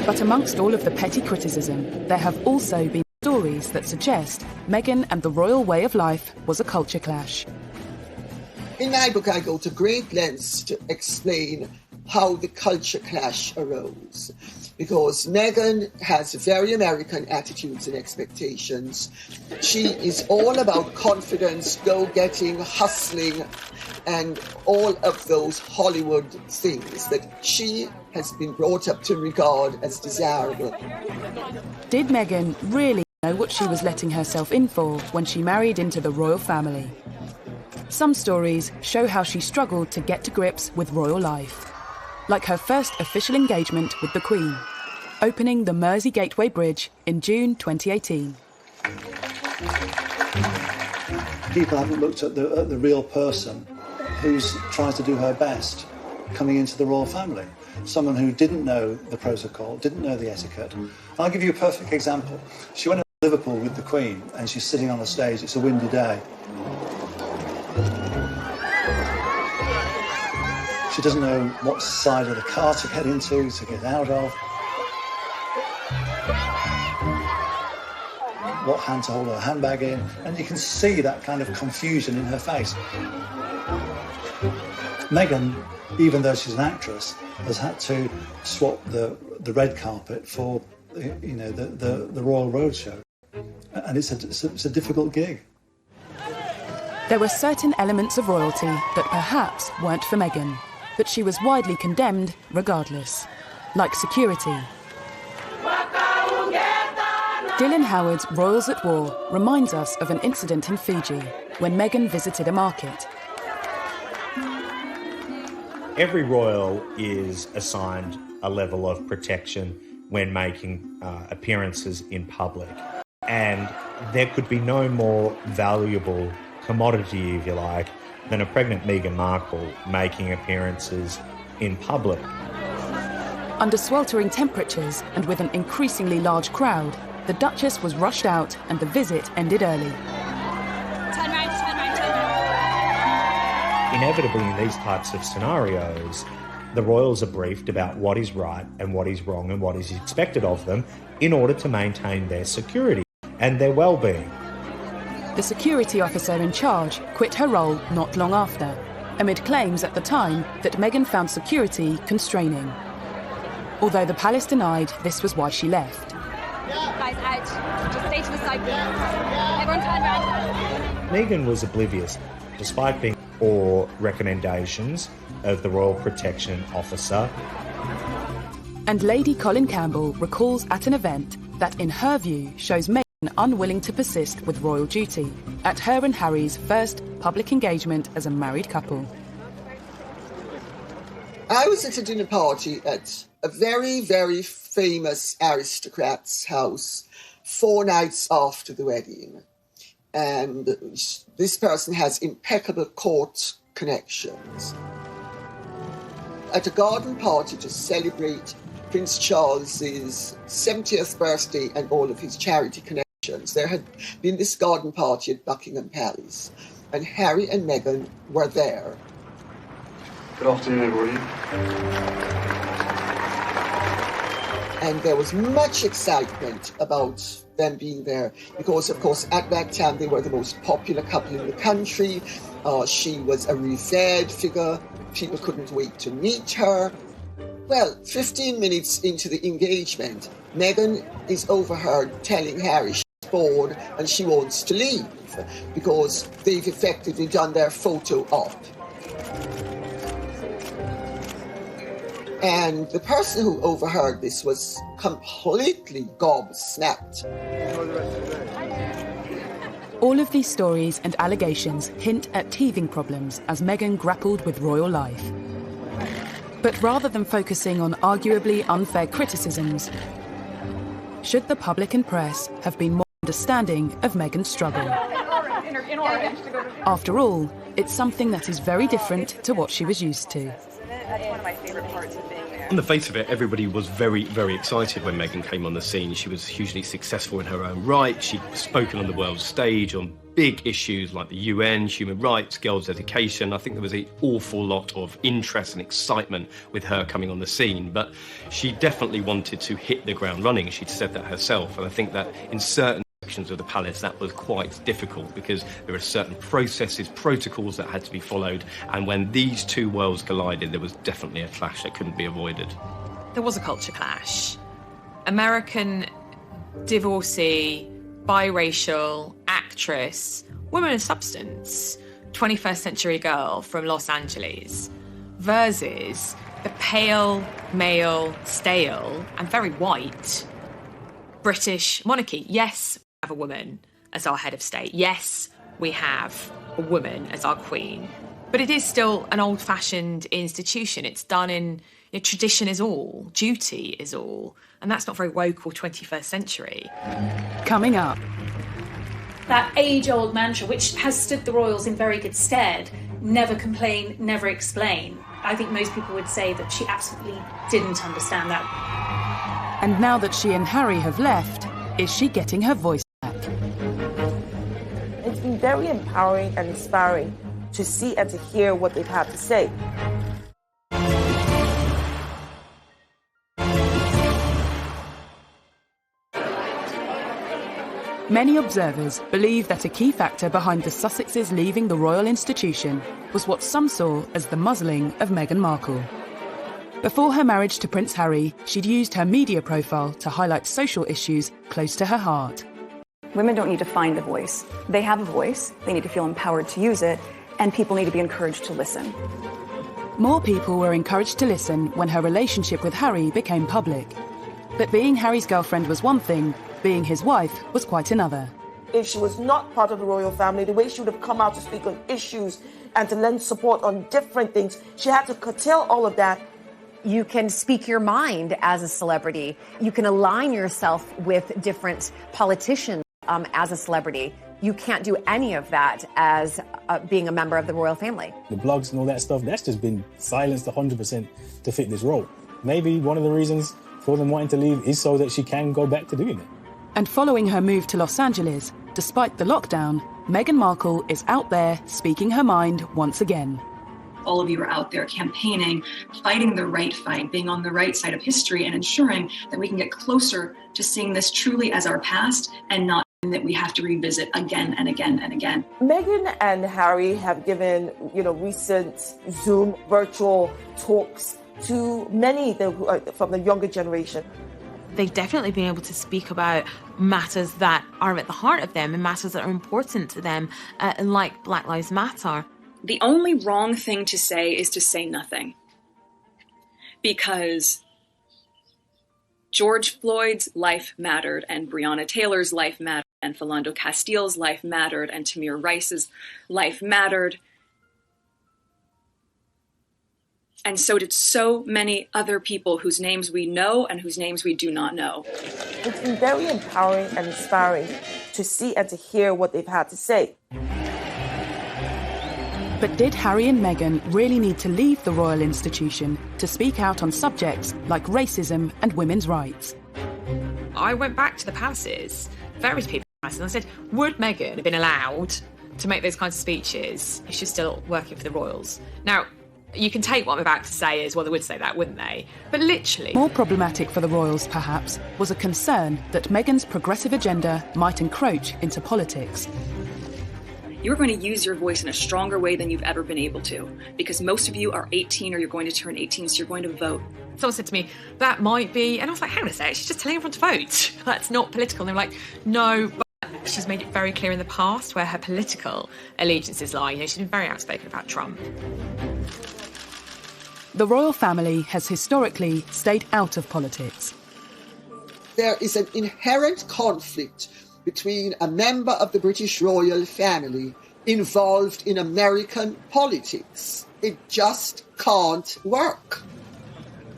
But amongst all of the petty criticism, there have also been stories that suggest Meghan and the royal way of life was a culture clash. In my book, I go to great lengths to explain how the culture clash arose. Because Meghan has very American attitudes and expectations. She is all about confidence, go-getting, hustling, and all of those Hollywood things that she has been brought up to regard as desirable. Did Meghan really know what she was letting herself in for when she married into the royal family? Some stories show how she struggled to get to grips with royal life, like her first official engagement with the Queen, opening the Mersey Gateway Bridge in June 2018. People haven't looked at the real person who's trying to do her best coming into the royal family. Someone who didn't know the protocol, didn't know the etiquette. I'll give you a perfect example. She went to Liverpool with the Queen and she's sitting on the stage. It's a windy day. She doesn't know what side of the car to get into, to get out of, what hand to hold her handbag in, and you can see that kind of confusion in her face. Meghan, even though she's an actress, has had to swap the red carpet for the Royal Road show, and it's a difficult gig. There were certain elements of royalty that perhaps weren't for Meghan, but she was widely condemned regardless, like security. Dylan Howard's Royals at War reminds us of an incident in Fiji when Meghan visited a market. Every royal is assigned a level of protection when making appearances in public. And there could be no more valuable commodity, if you like, than a pregnant Meghan Markle making appearances in public. Under sweltering temperatures and with an increasingly large crowd, the Duchess was rushed out and the visit ended early. Turn round. Inevitably, in these types of scenarios, the royals are briefed about what is right and what is wrong and what is expected of them in order to maintain their security and their well-being. The security officer in charge quit her role not long after, amid claims at the time that Meghan found security constraining. Although the palace denied this was why she left. Guys, out. Just stay to the side, please. Everyone turn round. Meghan was oblivious, despite being or recommendations of the Royal Protection Officer. And Lady Colin Campbell recalls at an event that, in her view, shows Meghan unwilling to persist with royal duty at her and Harry's first public engagement as a married couple. I was at a dinner party at a very, very famous aristocrat's house 4 nights after the wedding. And this person has impeccable court connections. At a garden party to celebrate Prince Charles's 70th birthday and all of his charity connections, there had been this garden party at Buckingham Palace, and Harry and Meghan were there. Good afternoon, everybody. And there was much excitement about them being there because, of course, at that time they were the most popular couple in the country. She was a revered figure. People couldn't wait to meet her. Well, 15 minutes into the engagement, Meghan is overheard telling Harry she's bored and she wants to leave because they've effectively done their photo op. And the person who overheard this was completely gobsmacked. All of these stories and allegations hint at teething problems as Meghan grappled with royal life. But rather than focusing on arguably unfair criticisms, should the public and press have been more understanding of Meghan's struggle? After all, it's something that is very different to what she was used to. That's one of my favorite parts of being there. On the face of it, everybody was very, very excited when Meghan came on the scene. She was hugely successful in her own right. She'd spoken on the world stage on big issues like the UN, human rights, girls' education. I think there was an awful lot of interest and excitement with her coming on the scene. But she definitely wanted to hit the ground running. She'd said that herself. And I think that in certain sections of the palace that was quite difficult because there are certain processes, protocols that had to be followed, and when these two worlds collided there was definitely a clash that couldn't be avoided. There was a culture clash. American divorcee, biracial, actress, woman of substance, 21st century girl from Los Angeles versus the pale, male, stale and very white British monarchy. Yes, we have a woman as our head of state. Yes, we have a woman as our queen. But it is still an old-fashioned institution. It's done in tradition is all, duty is all. And that's not very woke or 21st century. Coming up. That age-old mantra, which has stood the royals in very good stead, never complain, never explain. I think most people would say that she absolutely didn't understand that. And now that she and Harry have left, is she getting her voice back? It's been very empowering and inspiring to see and to hear what they've had to say. Many observers believe that a key factor behind the Sussexes leaving the royal institution was what some saw as the muzzling of Meghan Markle. Before her marriage to Prince Harry, she'd used her media profile to highlight social issues close to her heart. Women don't need to find a voice. They have a voice, they need to feel empowered to use it, and people need to be encouraged to listen. More people were encouraged to listen when her relationship with Harry became public. But being Harry's girlfriend was one thing, being his wife was quite another. If she was not part of the royal family, the way she would have come out to speak on issues and to lend support on different things, she had to curtail all of that. You can speak your mind as a celebrity. You can align yourself with different politicians. as a celebrity. You can't do any of that as being a member of the royal family. The blogs and all that stuff, that's just been silenced 100% to fit this role. Maybe one of the reasons for them wanting to leave is so that she can go back to doing it. And following her move to Los Angeles, despite the lockdown, Meghan Markle is out there speaking her mind once again. All of you are out there campaigning, fighting the right fight, being on the right side of history and ensuring that we can get closer to seeing this truly as our past and not that we have to revisit again and again and again. Meghan and Harry have given, recent Zoom virtual talks to many from the younger generation. They've definitely been able to speak about matters that are at the heart of them and matters that are important to them, like Black Lives Matter. The only wrong thing to say is to say nothing. Because George Floyd's life mattered, and Breonna Taylor's life mattered, and Philando Castile's life mattered, and Tamir Rice's life mattered. And so did so many other people whose names we know and whose names we do not know. It's been very empowering and inspiring to see and to hear what they've had to say. But did Harry and Meghan really need to leave the royal institution to speak out on subjects like racism and women's rights? I went back to the palaces, various people, and I said, would Meghan have been allowed to make those kinds of speeches if she's still working for the royals? Now, you can take what I'm about to say as, well, they would say that, wouldn't they? But literally... More problematic for the royals, perhaps, was a concern that Meghan's progressive agenda might encroach into politics. You're going to use your voice in a stronger way than you've ever been able to, because most of you are 18 or you're going to turn 18, so you're going to vote. Someone said to me, that might be, and I was like, hang on a sec, she's just telling everyone to vote. That's not political. And they were like, no, but she's made it very clear in the past where her political allegiances lie. She's been very outspoken about Trump. The royal family has historically stayed out of politics. There is an inherent conflict between a member of the British royal family involved in American politics. It just can't work.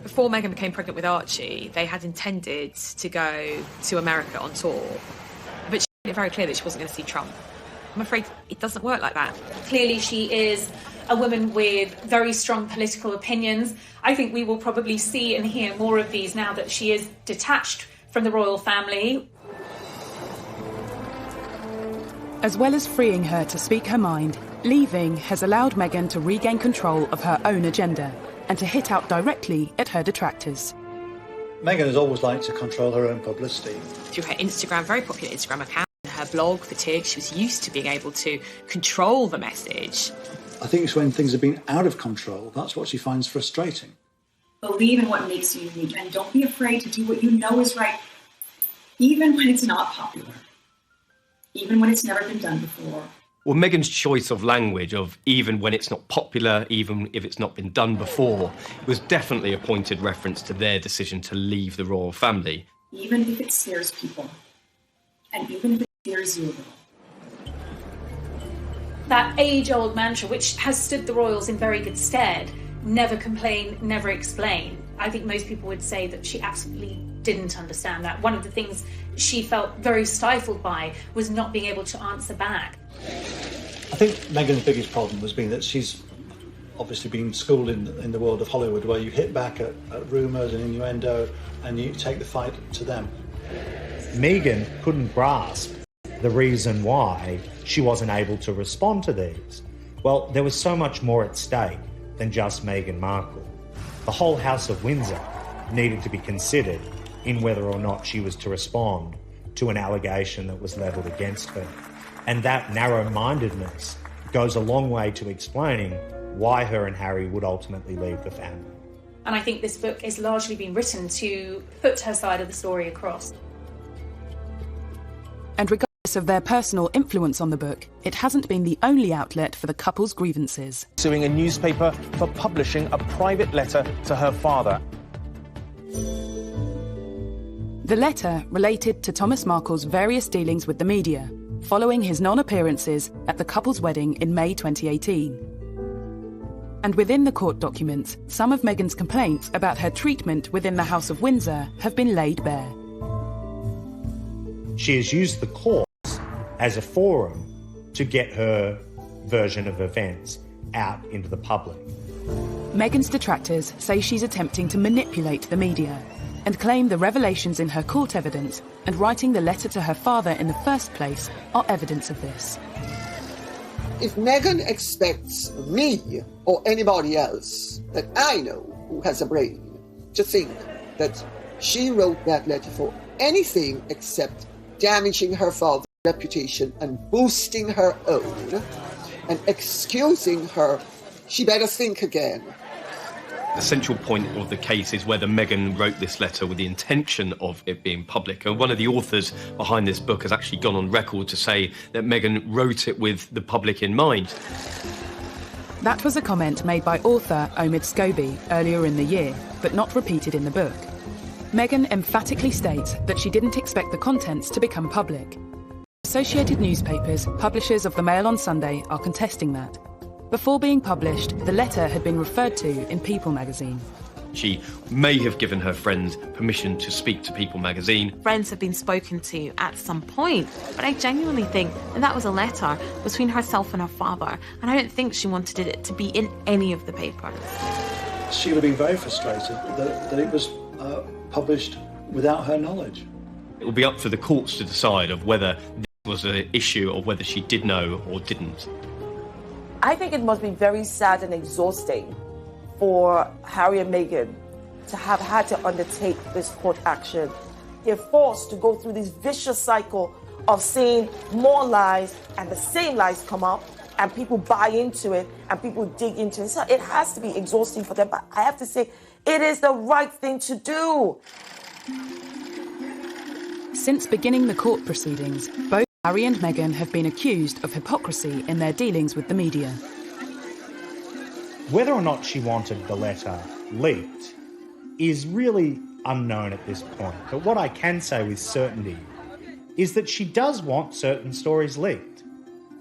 Before Meghan became pregnant with Archie, they had intended to go to America on tour, but she made it very clear that she wasn't going to see Trump. I'm afraid it doesn't work like that. Clearly she is a woman with very strong political opinions. I think we will probably see and hear more of these now that she is detached from the royal family. As well as freeing her to speak her mind, leaving has allowed Meghan to regain control of her own agenda and to hit out directly at her detractors. Meghan has always liked to control her own publicity. Through her Instagram, very popular Instagram account, her blog, Fatigue, she was used to being able to control the message. I think it's when things have been out of control, that's what she finds frustrating. Believe in what makes you unique, and don't be afraid to do what you know is right, even when it's not popular. Even when it's never been done before. Well, Meghan's choice of language of even when it's not popular, even if it's not been done before, was definitely a pointed reference to their decision to leave the royal family. Even if it scares people, and even if it scares you a little. That age-old mantra, which has stood the royals in very good stead, never complain, never explain. I think most people would say that she absolutely didn't understand that. One of the things she felt very stifled by was not being able to answer back. I think Meghan's biggest problem has been that she's obviously been schooled in the world of Hollywood, where you hit back at rumours and innuendo and you take the fight to them. Meghan couldn't grasp the reason why she wasn't able to respond to these. Well, there was so much more at stake than just Meghan Markle. The whole House of Windsor needed to be considered in whether or not she was to respond to an allegation that was levelled against her. And that narrow-mindedness goes a long way to explaining why her and Harry would ultimately leave the family. And I think this book has largely been written to put her side of the story across. And regardless of their personal influence on the book, it hasn't been the only outlet for the couple's grievances. Suing a newspaper for publishing a private letter to her father. The letter related to Thomas Markle's various dealings with the media, following his non-appearances at the couple's wedding in May 2018. And within the court documents, some of Meghan's complaints about her treatment within the House of Windsor have been laid bare. She has used the courts as a forum to get her version of events out into the public. Meghan's detractors say she's attempting to manipulate the media and claim the revelations in her court evidence and writing the letter to her father in the first place are evidence of this. If Meghan expects me or anybody else that I know who has a brain to think that she wrote that letter for anything except damaging her father's reputation and boosting her own and excusing her, she better think again. The central point of the case is whether Meghan wrote this letter with the intention of it being public. And one of the authors behind this book has actually gone on record to say that Meghan wrote it with the public in mind. That was a comment made by author Omid Scobie earlier in the year, but not repeated in the book. Meghan emphatically states that she didn't expect the contents to become public. Associated newspapers, publishers of the Mail on Sunday, are contesting that. Before being published, the letter had been referred to in People magazine. She may have given her friend permission to speak to People magazine. Friends have been spoken to at some point, but I genuinely think that was a letter between herself and her father, and I don't think she wanted it to be in any of the papers. She would have been very frustrated that it was published without her knowledge. It will be up to the courts to decide of whether this was an issue or whether she did know or didn't. I think it must be very sad and exhausting for Harry and Meghan to have had to undertake this court action. They're forced to go through this vicious cycle of seeing more lies and the same lies come up and people buy into it and people dig into it. So it has to be exhausting for them, but I have to say it is the right thing to do. Since beginning the court proceedings, both Harry and Meghan have been accused of hypocrisy in their dealings with the media. Whether or not she wanted the letter leaked is really unknown at this point. But what I can say with certainty is that she does want certain stories leaked.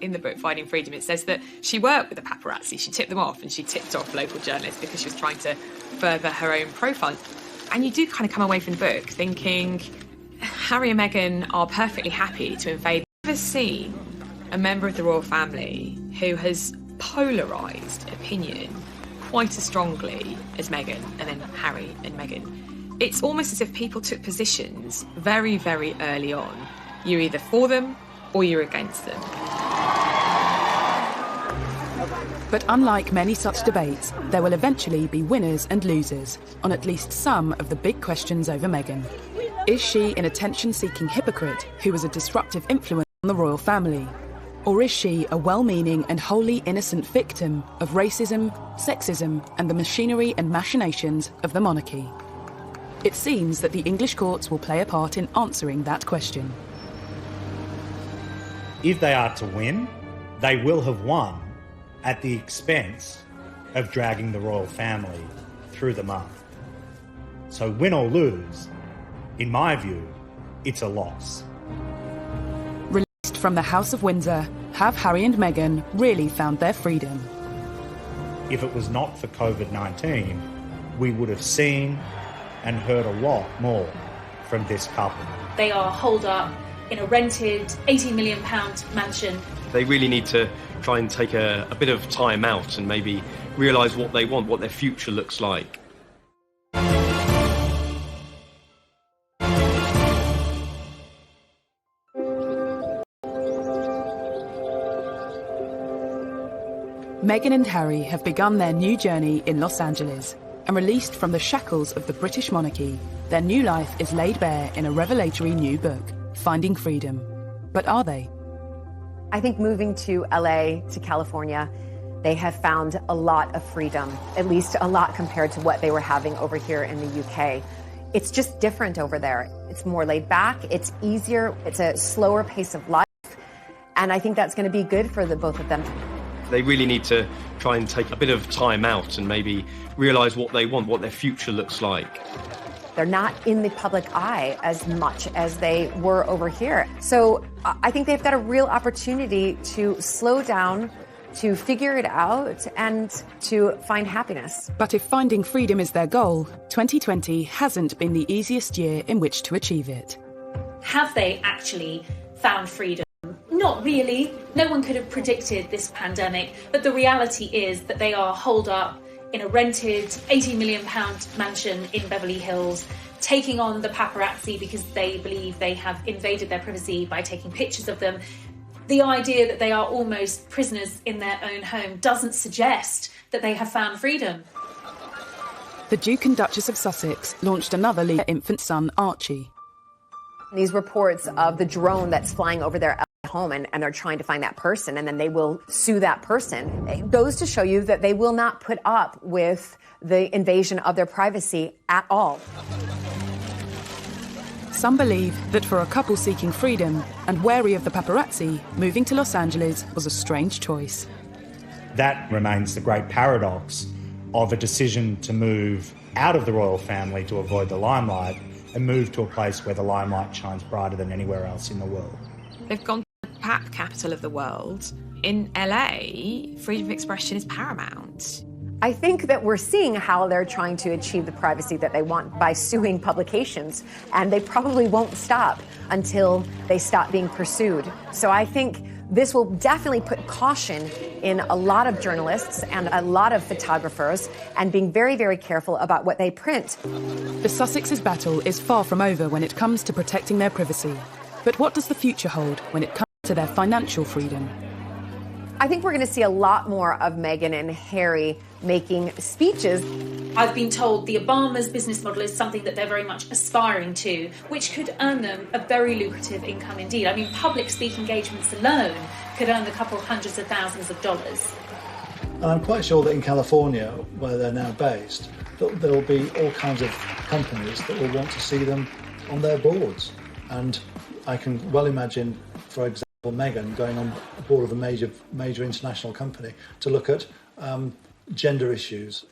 In the book Finding Freedom, it says that she worked with the paparazzi. She tipped them off, and she tipped off local journalists because she was trying to further her own profile. And you do kind of come away from the book thinking Harry and Meghan are perfectly happy to invade. I've never seen a member of the royal family who has polarised opinion quite as strongly as Meghan and then Harry and Meghan. It's almost as if people took positions very, very early on. You're either for them or you're against them. But unlike many such debates, there will eventually be winners and losers on at least some of the big questions over Meghan. Is she an attention-seeking hypocrite who was a disruptive influence on the royal family? Or is she a well-meaning and wholly innocent victim of racism, sexism, and the machinery and machinations of the monarchy? It seems that the English courts will play a part in answering that question. If they are to win, they will have won at the expense of dragging the royal family through the mud. So win or lose, in my view, it's a loss. Released from the House of Windsor, have Harry and Meghan really found their freedom? If it was not for COVID-19, we would have seen and heard a lot more from this couple. They are holed up in a rented £18 million mansion. They really need to try and take a bit of time out and maybe realise what they want, what their future looks like. Meghan and Harry have begun their new journey in Los Angeles, and released from the shackles of the British monarchy, their new life is laid bare in a revelatory new book, Finding Freedom. But are they? I think moving to LA, to California, they have found a lot of freedom, at least a lot compared to what they were having over here in the UK. It's just different over there. It's more laid back, it's easier, it's a slower pace of life, and I think that's going to be good for the both of them. They really need to try and take a bit of time out and maybe realise what they want, what their future looks like. They're not in the public eye as much as they were over here. So I think they've got a real opportunity to slow down, to figure it out, and to find happiness. But if finding freedom is their goal, 2020 hasn't been the easiest year in which to achieve it. Have they actually found freedom? Not Not really. No one could have predicted this pandemic, but the reality is that they are holed up in a rented £80 million mansion in Beverly Hills, taking on the paparazzi because they believe they have invaded their privacy by taking pictures of them. The idea that they are almost prisoners in their own home doesn't suggest that they have found freedom. The Duke and Duchess of Sussex launched another league for their infant son, Archie. These reports of the drone that's flying over their home and they're trying to find that person and then they will sue that person. It goes to show you that they will not put up with the invasion of their privacy at all. Some believe that for a couple seeking freedom and wary of the paparazzi, moving to Los Angeles was a strange choice. That remains the great paradox of a decision to move out of the royal family to avoid the limelight and move to a place where the limelight shines brighter than anywhere else in the world. They've gone to the pap capital of the world. In LA, freedom of expression is paramount. I think that we're seeing how they're trying to achieve the privacy that they want by suing publications, and they probably won't stop until they stop being pursued. So I think this will definitely put caution in a lot of journalists and a lot of photographers and being very, very careful about what they print. The Sussex's battle is far from over when it comes to protecting their privacy. But what does the future hold when it comes to their financial freedom? I think we're going to see a lot more of Meghan and Harry making speeches. I've been told the Obamas' business model is something that they're very much aspiring to, which could earn them a very lucrative income indeed. I mean, public speaking engagements alone could earn a couple hundreds of thousands of dollars. And I'm quite sure that in California, where they're now based, that there will be all kinds of companies that will want to see them on their boards. And I can well imagine, for example, Meghan going on board of a major international company to look at gender issues.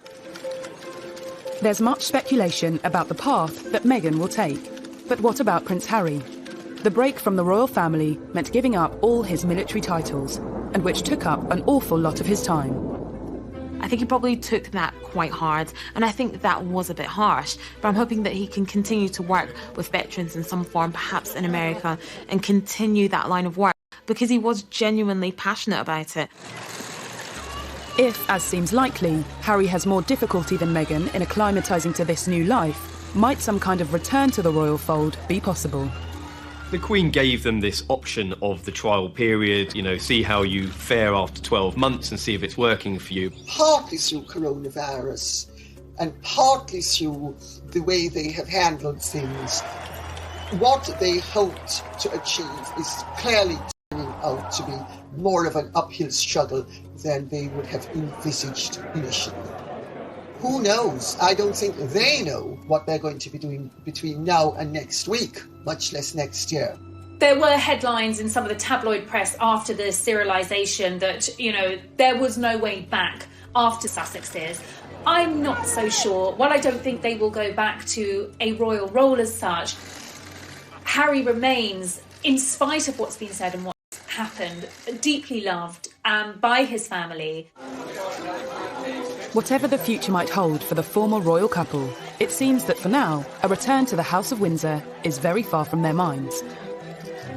There's much speculation about the path that Meghan will take. But what about Prince Harry? The break from the royal family meant giving up all his military titles, and which took up an awful lot of his time. I think he probably took that quite hard, and I think that was a bit harsh, but I'm hoping that he can continue to work with veterans in some form, perhaps in America, and continue that line of work, because he was genuinely passionate about it. If, as seems likely, Harry has more difficulty than Meghan in acclimatising to this new life, might some kind of return to the royal fold be possible? The Queen gave them this option of the trial period, see how you fare after 12 months and see if it's working for you. Partly through coronavirus and partly through the way they have handled things, what they hoped to achieve is clearly turning out to be more of an uphill struggle than they would have envisaged initially. Who knows? I don't think they know what they're going to be doing between now and next week, much less next year. There were headlines in some of the tabloid press after the serialisation that, there was no way back after Sussex's. I'm not so sure. While I don't think they will go back to a royal role as such, Harry remains, in spite of what's been said and what's happened, deeply loved by his family. Whatever the future might hold for the former royal couple, it seems that for now, a return to the House of Windsor is very far from their minds.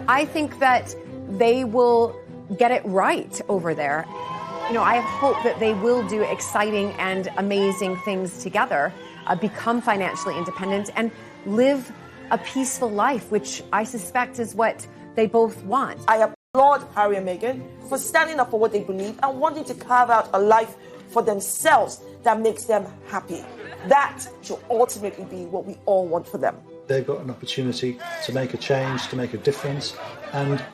I think that they will get it right over there. I hope that they will do exciting and amazing things together, become financially independent, and live a peaceful life, which I suspect is what they both want. I applaud Harry and Meghan for standing up for what they believe and wanting to carve out a life for themselves that makes them happy. That should ultimately be what we all want for them. They've got an opportunity to make a change, to make a difference, and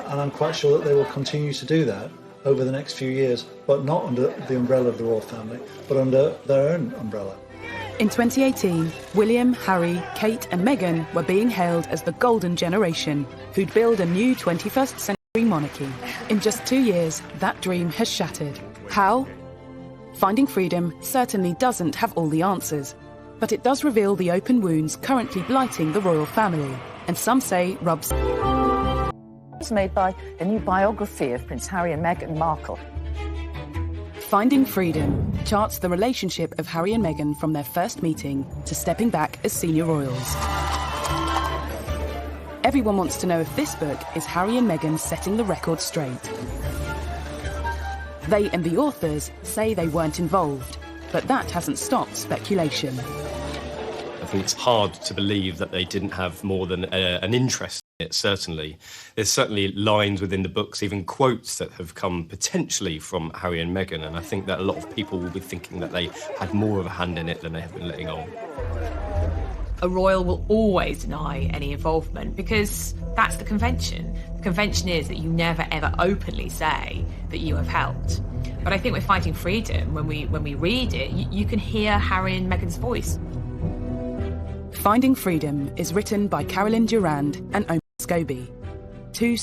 I'm quite sure that they will continue to do that over the next few years, but not under the umbrella of the royal family, but under their own umbrella. In 2018, William, Harry, Kate and Meghan were being hailed as the golden generation who'd build a new 21st century monarchy. In just 2 years, that dream has shattered. How? Finding Freedom certainly doesn't have all the answers, but it does reveal the open wounds currently blighting the royal family, and some say rubs. It's made by a new biography of Prince Harry and Meghan Markle. Finding Freedom charts the relationship of Harry and Meghan from their first meeting to stepping back as senior royals. Everyone wants to know if this book is Harry and Meghan setting the record straight. They and the authors say they weren't involved, but that hasn't stopped speculation. I think it's hard to believe that they didn't have more than an interest in it, certainly. There's certainly lines within the books, even quotes that have come potentially from Harry and Meghan, and I think that a lot of people will be thinking that they had more of a hand in it than they have been letting on. A royal will always deny any involvement because that's the convention. The convention is that you never ever openly say that you have helped. But I think with Fighting Freedom, when we read it, you can hear Harry and Meghan's voice. Finding Freedom is written by Carolyn Durand and Omar Scobie. 2